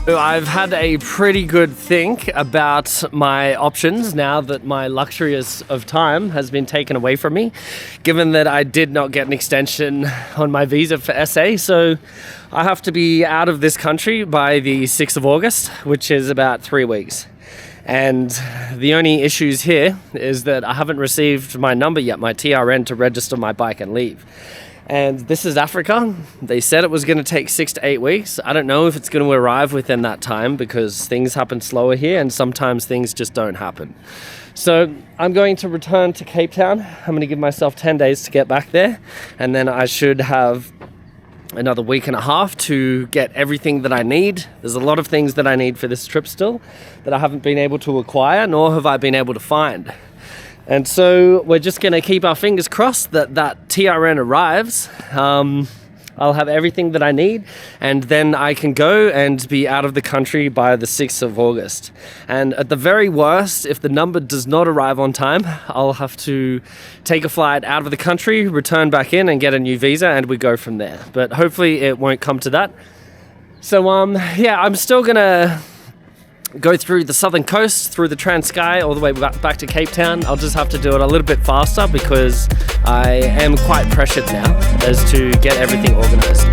I've had a pretty good think about my options now that my luxury of time has been taken away from me, given that I did not get an extension on my visa for SA. So I have to be out of this country by the 6th of August, which is about 3 weeks. And the only issues here is that I haven't received my number yet, my TRN, to register my bike and leave. And this is Africa. They said it was going to take 6 to 8 weeks. I don't know if it's going to arrive within that time because things happen slower here and sometimes things just don't happen. So I'm going to return to Cape Town. I'm going to give myself 10 days to get back there, and then I should have another week and a half to get everything that I need. There's a lot of things that I need for this trip still that I haven't been able to acquire, nor have I been able to find. And so we're just going to keep our fingers crossed that that TRN arrives. I'll have everything that I need, and then I can go and be out of the country by the 6th of August. And at the very worst, if the number does not arrive on time, I'll have to take a flight out of the country, return back in and get a new visa, and we go from there. But hopefully it won't come to that. So yeah, I'm still going to go through the southern coast, through the Transkei, all the way back to Cape Town. I'll just have to do it a little bit faster because I am quite pressured now as to get everything organized.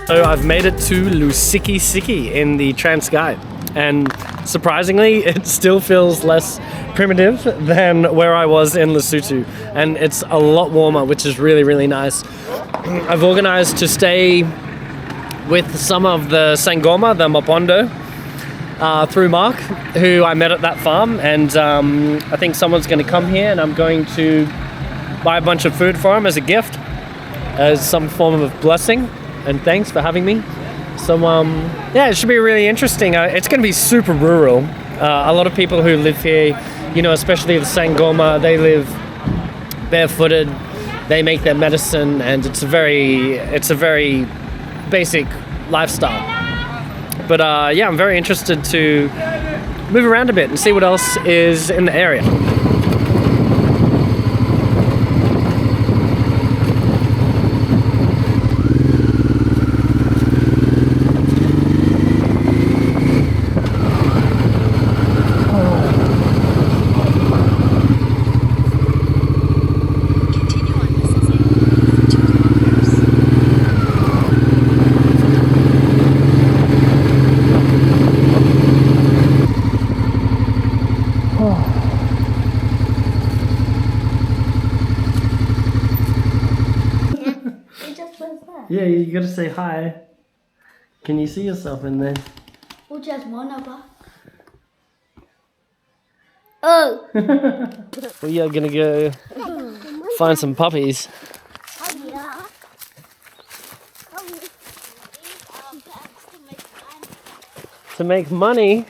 So I've made it to Lusikisiki in the Transkei, and surprisingly it still feels less primitive than where I was in Lesotho, and it's a lot warmer, which is really, really nice. I've organized to stay with some of the Sangoma, the Mapondo, through Mark, who I met at that farm, and I think someone's going to come here and I'm going to buy a bunch of food for him as a gift, as some form of blessing. And thanks for having me. So yeah, it should be really interesting. It's going to be super rural. A lot of people who live here, you know, especially the Sangoma, they live barefooted. They make their medicine, and it's a very basic lifestyle. But yeah, I'm very interested to move around a bit and see what else is in the area. Yeah, you gotta say hi. Can you see yourself in there? Oh! We are gonna go find some puppies. To make money?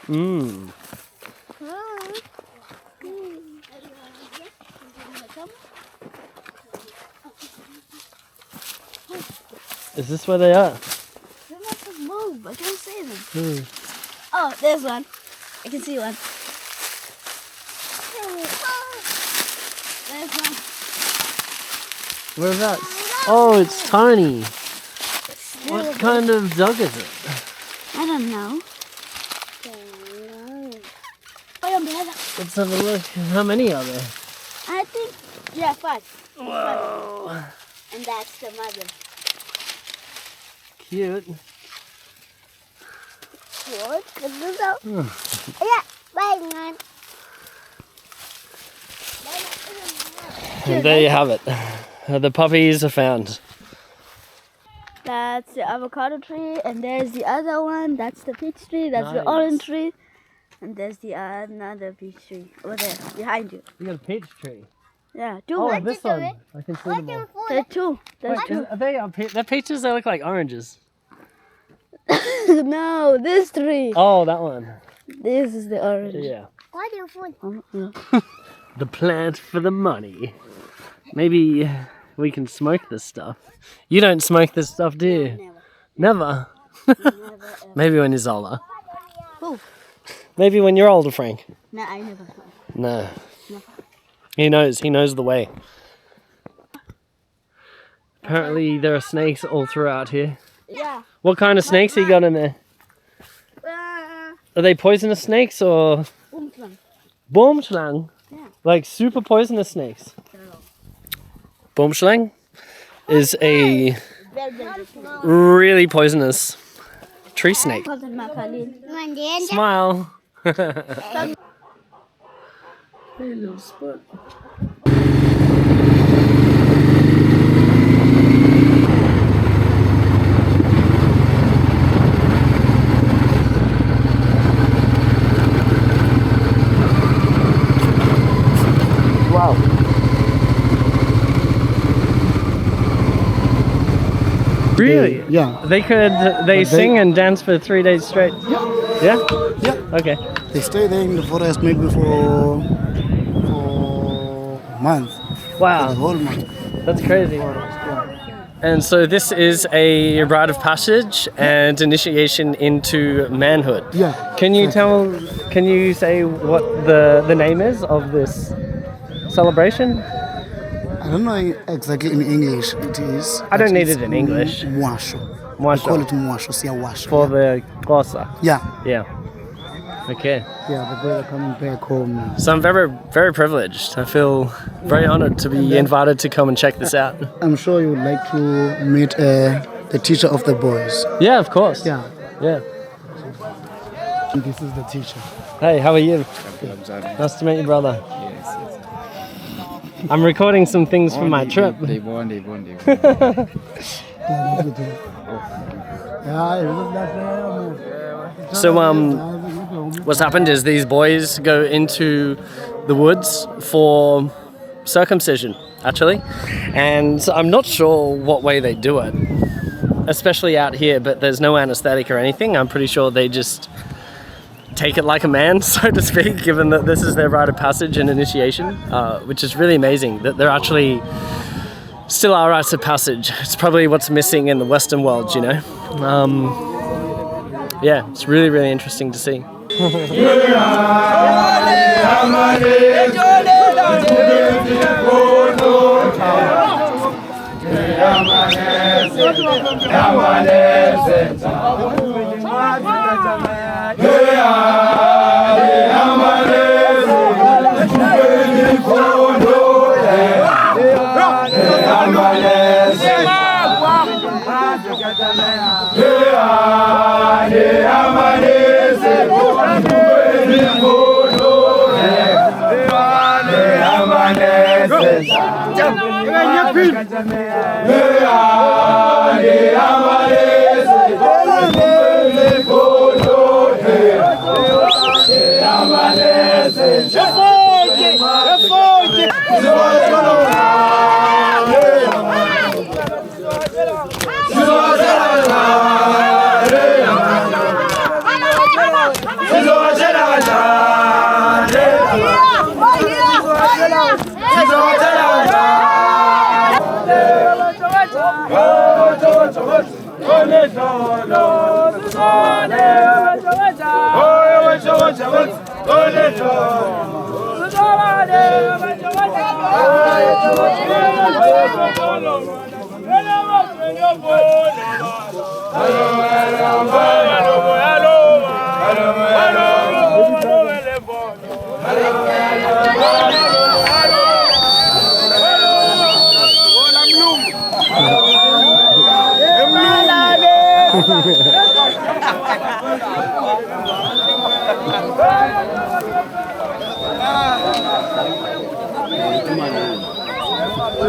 Mmm. Is this where they are? They're not to move. I can't see them. Oh, there's one. I can see one. There's one. Where's that? Oh, it's tiny. What kind of dog is it? I don't know. Let's have a look. How many are there? I think, yeah, 5. Whoa. And that's the mother. Cute. What? Yeah, bye, man. And there you have it. The puppies are found. That's the avocado tree, and there's the other one. That's the peach tree. That's the Nice. orange tree, and there's the another peach tree over there behind you. You got a peach tree. Yeah, two. Oh, this one. I can see them all. There are two. There's Wait, two. are they they're peaches? They look like oranges. No, this tree. Oh, that one. This is the orange. Yeah. Why do you food? The plant for the money. Maybe we can smoke this stuff. You don't smoke this stuff, do you? Never. Never? Never. Ever. Maybe when he's older. Who? Maybe when you're older, Frank. No, I never. No. Never. He knows the way. Apparently there are snakes all throughout here. Yeah. What kind of snakes you got in there? Are they poisonous snakes or boomslang? Yeah. Like super poisonous snakes? Boomslang is a really poisonous tree snake. Smile. Hey, little spot. Wow. Really? Yeah. They sing and dance for 3 days straight? Yeah? Yeah. Okay. They stay there in the forest maybe for a month. The Wow. whole month. That's crazy. And so this is a rite of passage and initiation into manhood. Yeah. Can you say what the name is of this celebration? I don't know exactly in English it is. I don't but need it's it in English. Mwasho. Mwasho. We call it mwasho. See, mwasho. For the Xhosa. Yeah. Yeah. Okay. Yeah, the boys are coming back home now. So I'm very, very privileged. I feel very honored to be invited to come and check this out. I'm sure you would like to meet the teacher of the boys. Yeah, of course. Yeah. Yeah. And this is the teacher. Hey, how are you? Nice to meet you, brother. I'm recording some things from my trip. So, what's happened is these boys go into the woods for circumcision, actually. And I'm not sure what way they do it, especially out here, but there's no anesthetic or anything. I'm pretty sure they just take it like a man, so to speak, given that this is their rite of passage and initiation, which is really amazing that they're actually still our rites of passage. It's probably what's missing in the Western world, you know. Yeah, it's really, really interesting to see.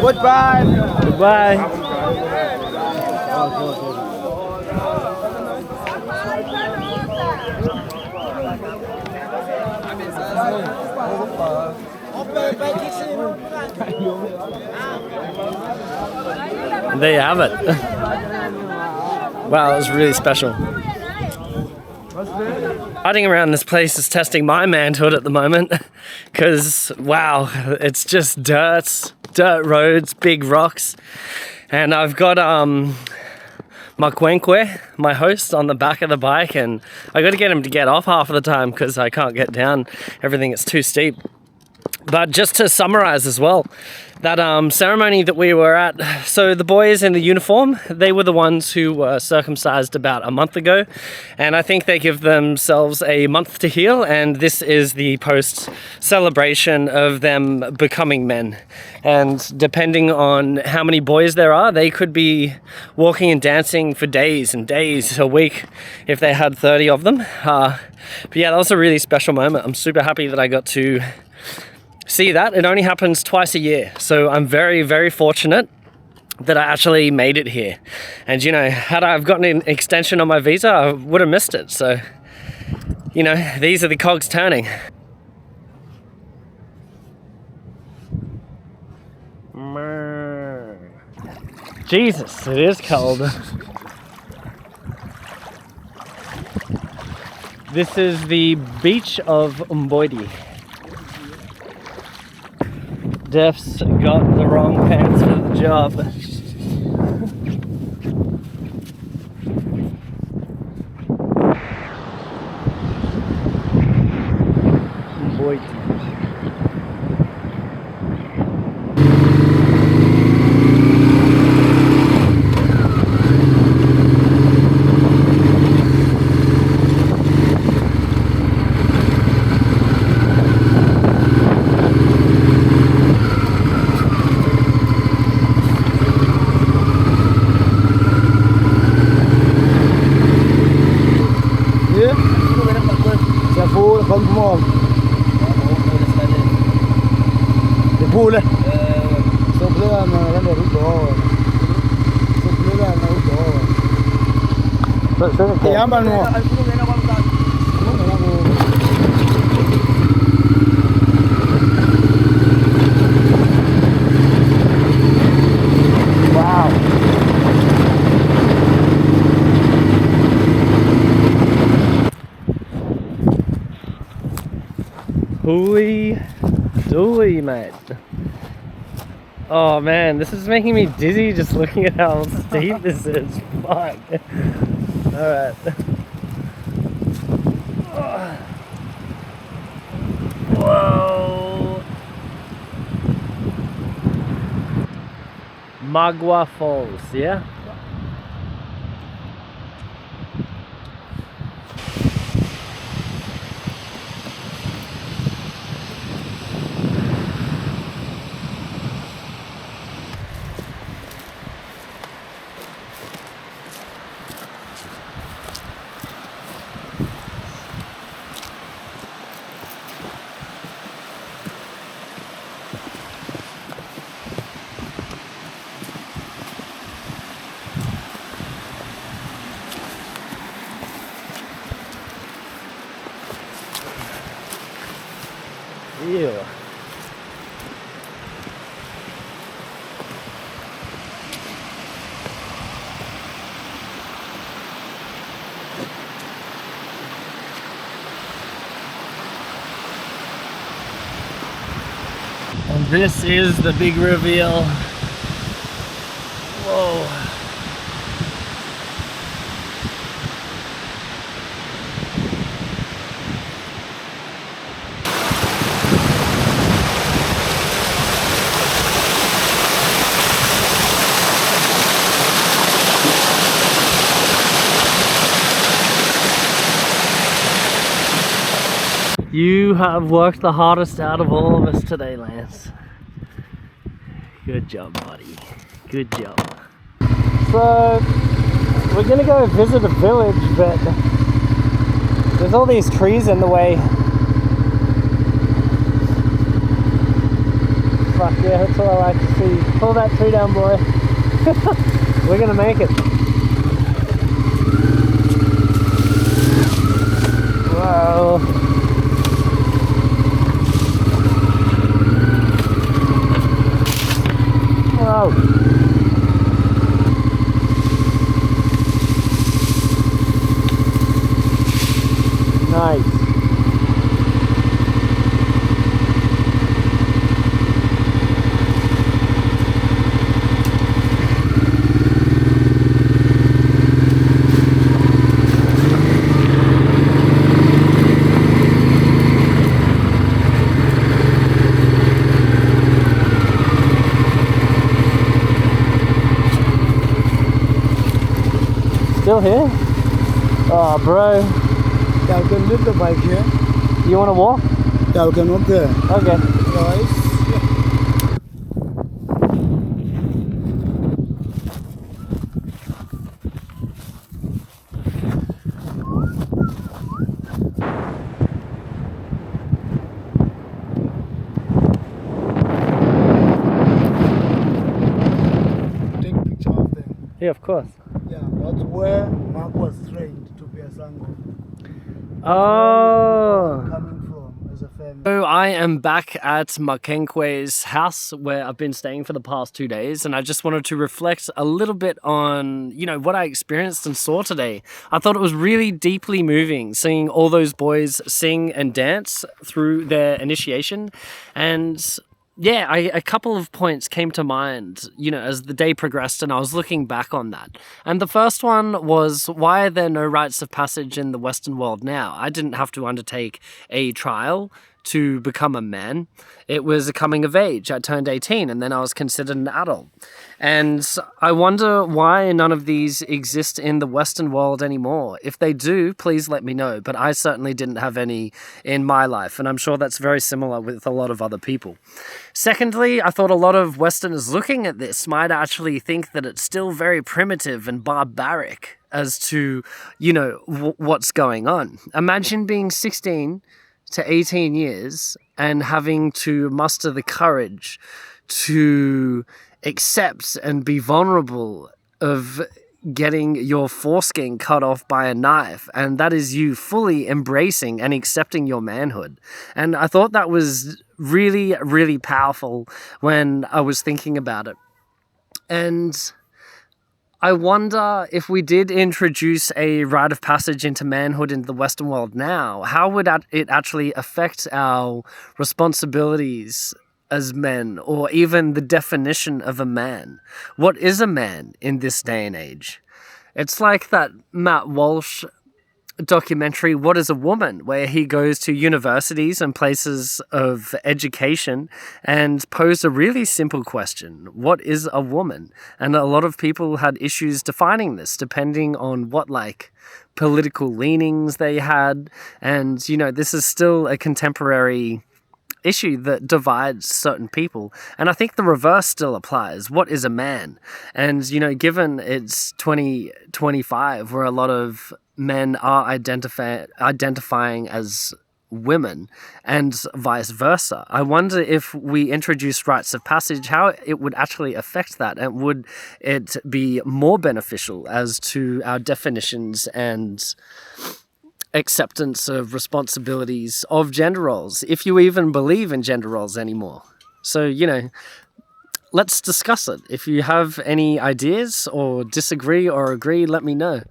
Goodbye. Goodbye. And there you have it. Wow, that was really special. Riding around this place is testing my manhood at the moment because, wow, it's just dirt roads, big rocks. And I've got Makwenkwe, my host, on the back of the bike, and I got to get him to get off half of the time because I can't get down. Everything is too steep. But just to summarize as well, that ceremony that we were at, so the boys in the uniform, they were the ones who were circumcised about a month ago, and I think they give themselves a month to heal, and this is the post celebration of them becoming men. And depending on how many boys there are, they could be walking and dancing for days and days, a week, if they had 30 of them. But yeah, that was a really special moment. I'm super happy that I got to see that. It only happens twice a year, so I'm very, very fortunate that I actually made it here. And you know, had I gotten an extension on my visa, I would have missed it. So, you know, these are the cogs turning. Jesus, it is cold. This is the beach of Umboidi. Def's got the wrong pants for the job. Boy. Wow. Hooey dooey, mate. Oh man, this is making me dizzy just looking at how steep this is. Fuck. Alright. Whoa. Magwa Falls, yeah? Ew. And this is the big reveal. Whoa. You have worked the hardest out of all of us today, Lance. Good job, buddy. Good job. So, we're gonna go visit a village, but there's all these trees in the way. Fuck yeah, that's all I like to see. Pull that tree down, boy. We're gonna make it. Whoa. Whoa. Nice. Still here? Oh, bro. Yeah, we can leave the bike here. You want to walk? Yeah, we can walk there. Okay. Guys. Take a picture of them. Yeah, of course. Yeah, that's where Mark was trained to be a Sango. Oh. Coming from as a family. So I am back at Makenkwe's house where I've been staying for the past 2 days, and I just wanted to reflect a little bit on, what I experienced and saw today. I thought it was really deeply moving seeing all those boys sing and dance through their initiation. And yeah, a couple of points came to mind, as the day progressed and I was looking back on that. And the first one was, why are there no rites of passage in the Western world now? I didn't have to undertake a trial to become a man. It was a coming of age. I turned 18 and then I was considered an adult. And I wonder why none of these exist in the Western world anymore. If they do, please let me know. But I certainly didn't have any in my life, and I'm sure that's very similar with a lot of other people. Secondly, I thought a lot of Westerners looking at this might actually think that it's still very primitive and barbaric as to, what's going on. Imagine being 16 to 18 years and having to muster the courage to accept and be vulnerable of getting your foreskin cut off by a knife, and that is you fully embracing and accepting your manhood. And I thought that was really, really powerful when I was thinking about it. And I wonder if we did introduce a rite of passage into manhood in the Western world now, how would it actually affect our responsibilities as men, or even the definition of a man? What is a man in this day and age? It's like that Matt Walsh documentary, What is a Woman?, where he goes to universities and places of education and posed a really simple question: what is a woman? And a lot of people had issues defining this depending on what political leanings they had. And this is still a contemporary issue that divides certain people. And I think the reverse still applies. What is a man? And given it's 2025, where a lot of men are identifying as women and vice versa, I wonder if we introduce rites of passage, how it would actually affect that, and would it be more beneficial as to our definitions and acceptance of responsibilities of gender roles, if you even believe in gender roles anymore. So, let's discuss it. If you have any ideas or disagree or agree, let me know.